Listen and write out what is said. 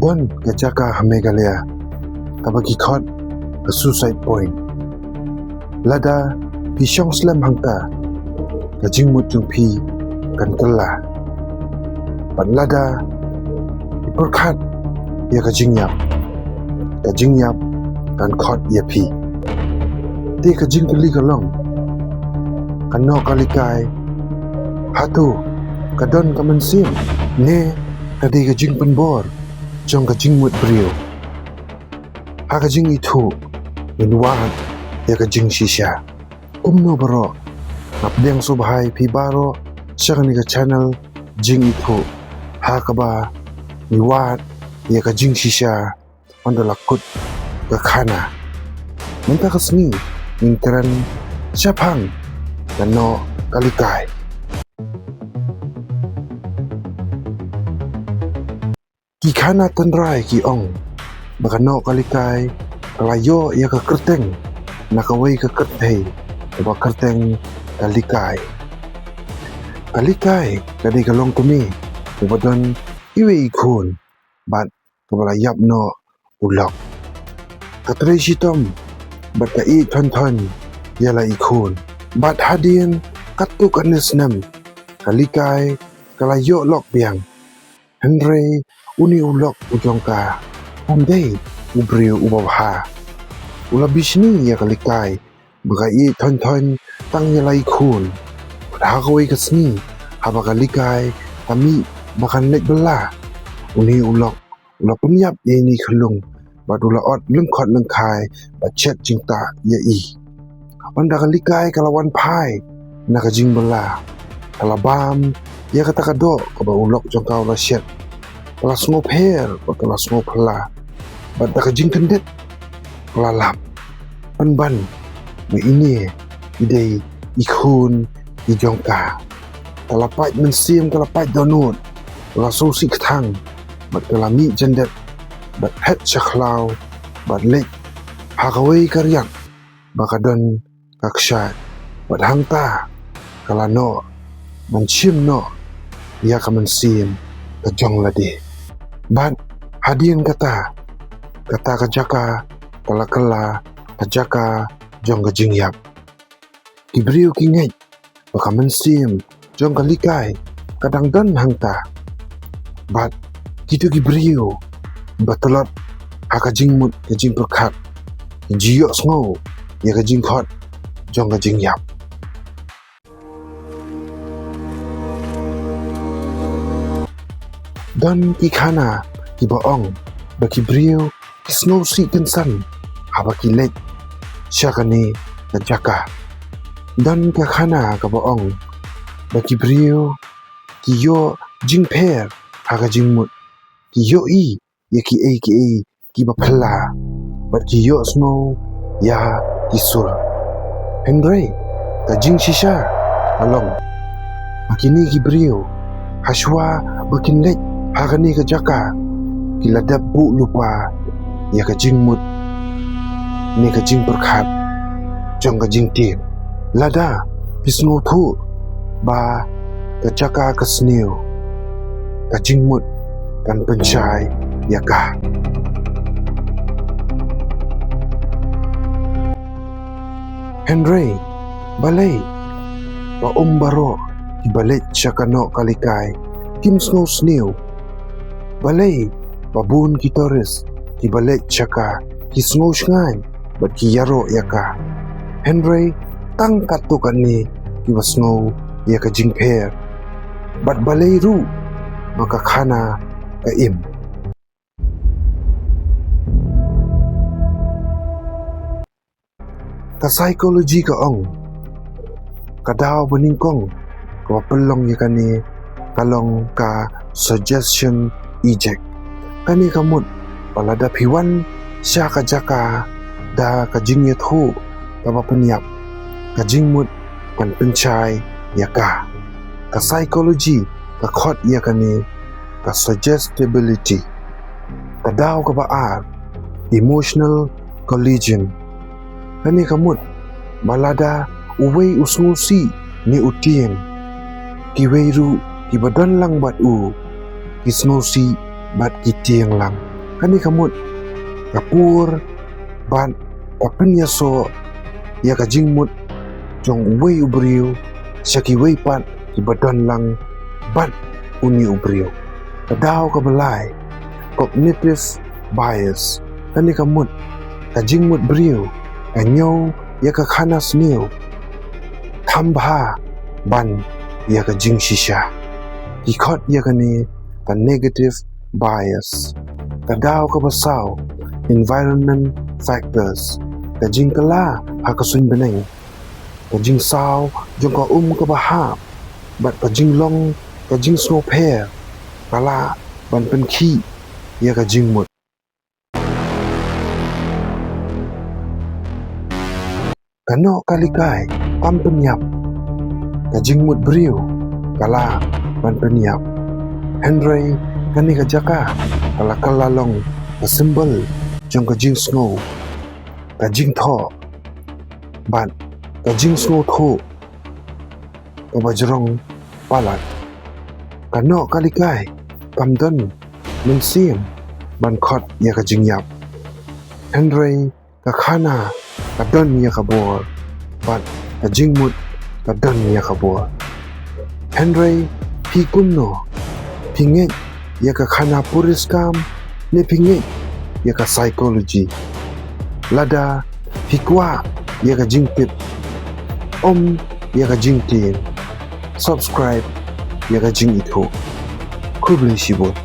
Don kajaka Megalea kabagi khot ke suicide point. Lada pisong slam hangta kajing mut jung pi kan kela. Pan lada iperkhat ya kajing yap kan khot ya pi. Ti kajing keli kalong kano kalikai hatu kadon kamansim ne kadi kajing penbor jong kajing mut brio ha kajing itu minwan ya kajing shisha kumno baro ngapdeng subhai pi baro syakani ka channel jing itu ha kaba miwat ya kajing shisha onda lakut ka khana menta kasni ingkaran syapang kano kalikai. Ki khana tanrai ki ong bakano kalikai kalayo ya ka kerteng nakawai ka kertei ba kerteng kalikai kadi kalong kumi ubadon iwe ikun bat kabala yap no ulok katre shitom bat ka I thon yala ikun bat hadin katuk anisnam kalikai kalayo lok biang Henry uni ulok ujongka umdei ubrio ubawha ulabishni ya kalikai bagai thon tang yalai khun hagawai kasni haba kalikai kami makan lek bela uni ulok penyap ini khelung badula ot lengkhot lengkai bacet cinta ya I anda kalikai kalawan pai nakajing bela kalabam ya kata kado kaba ulok jongka ula syet kelas ngopher kelas ngopla bada kajing kendet kelalap penban me ini idei ikhun ijongka kalapai mensim kalapai donut lasusi ketang bat kalami jendet bat het syaklau bat lek hakawai karyak bakadon kakshat bat hangta kalano mencium no ya kamansim kajong ladi bat hadian kata kajaka kala kajaka jong kajing yap kibriu kingai baka mensim jong kalikai kadang don hangta bat kitu kibriu batolot hakajing mut kajing perkhat jiyo sngo ya kajing khot jong kajing yap. Dan ki khana ki baong baki brio ki snow si kensan haba ki lek syakani kajaka dan ki khana ka baong baki brio ki yo jing pher haga jing mut ki yo I ya ki baphala bat ki yo snow ya ki sur Henry ka jing shisha along makini ki brio hashwa bakin lek hakani kajaka kiladap bu lupa ya kajing mut ni kajing perkhat jong kajing tim lada pisno thu ba kajaka kasniu kajing mut kan pencai ya ka Henry balai ba baro ibalit syakano kalikai kim snow snew balay babun ki Torres ki balek chaka ki sngow shngan bat ki yaro yaka Henry tang katukan ni ki basngow ya kajing pher bat balay ru maka khana ka im ka psychology ka ong kadaw beningkong ka pelong ya kani kalong ka suggestion eject kani kamut palada piwan sya kajaka da kajing yathu kaba penyap kajing mut kan pencai yaka ka psychology ka khot yakani ka suggestibility kadaw ka baar emotional collision kani kamut malada uwei usngusi ni utien kiweiru ki badan lang bat u kisnosi bat kitiang lang kani kamut kapur ban kapinya so ya ka jingmut jong wei ubriu syaki wei pat ki badon lang ban uni ubriu kadaw ka balay cognitive bias kani kamut ka jingmut briu kanyo ya ka khanas niu thambha ban ya ka jing shisha ikot ya kani ka negative bias kadaw ka basaw environment factors kajing kala hakasun beneng kajing saw jong ka ka bahap bat kajing long kajing snow pair kala ban pen khi ya kajing mut kano kalikai kam penyap kajing mut briu kala ban penyap Henry kani kajaka kala kalalong kasimbol jong kajing snow kajing tho ban kajing snow tho kabajrong palat kano kalikai kamdon mensim ban khot ya kajing yap Henry kakhana kadon ya kabor ban kajing mut kadon ya kabor Henry pikumno pingek ya kakhana puriskam ne pingek ya ka psychology lada pikwa ya ka jingtip ya ka jingtin subscribe ya ka jing ito kubli shibot